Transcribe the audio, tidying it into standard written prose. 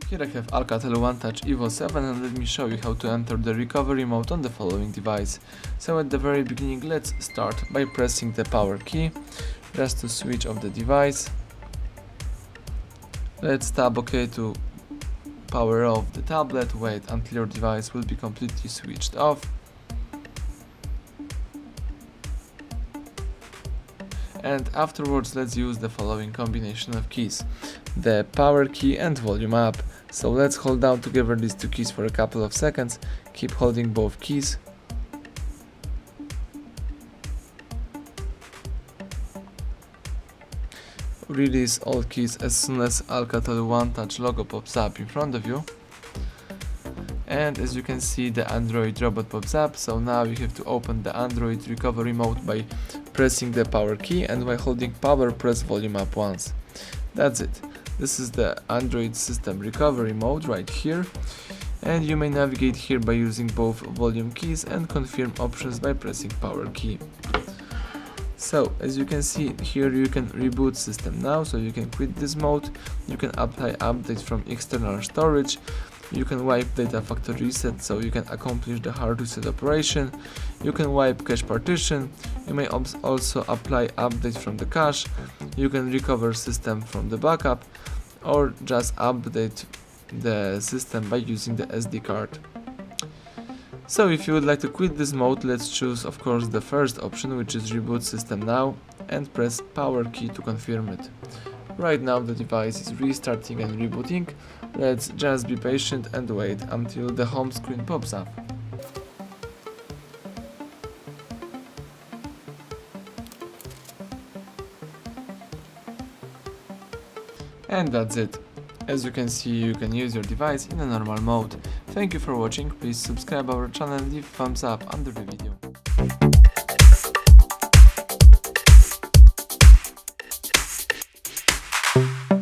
Here I have ALCATEL One Touch Evo 7 and let me show you how to enter the recovery mode on the following device. So at the very beginning, let's start by pressing the power key just to switch off the device. Let's tap OK to power off the tablet, wait until your device will be completely switched off. And afterwards let's use the following combination of keys, the power key and volume up. So let's hold down together these two keys for a couple of seconds, keep holding both keys. Release all keys as soon as ALCATEL One Touch logo pops up in front of you. And as you can see, the Android robot pops up, so now you have to open the Android recovery mode by pressing the power key, and by holding power, press volume up once. That's it. This is the Android system recovery mode right here, and you may navigate here by using both volume keys and confirm options by pressing power key. So as you can see here, you can reboot system now, so you can quit this mode, you can apply updates from external storage, you can wipe data factory reset, so you can accomplish the hard reset operation, you can wipe cache partition, you may also apply updates from the cache, you can recover system from the backup, or just update the system by using the SD card. So if you would like to quit this mode, let's choose of course the first option, which is reboot system now, and press power key to confirm it. Right now the device is restarting and rebooting. Let's just be patient and wait until the home screen pops up. And that's it. As you can see, you can use your device in a normal mode. Thank you for watching, please subscribe our channel and leave thumbs up under the video.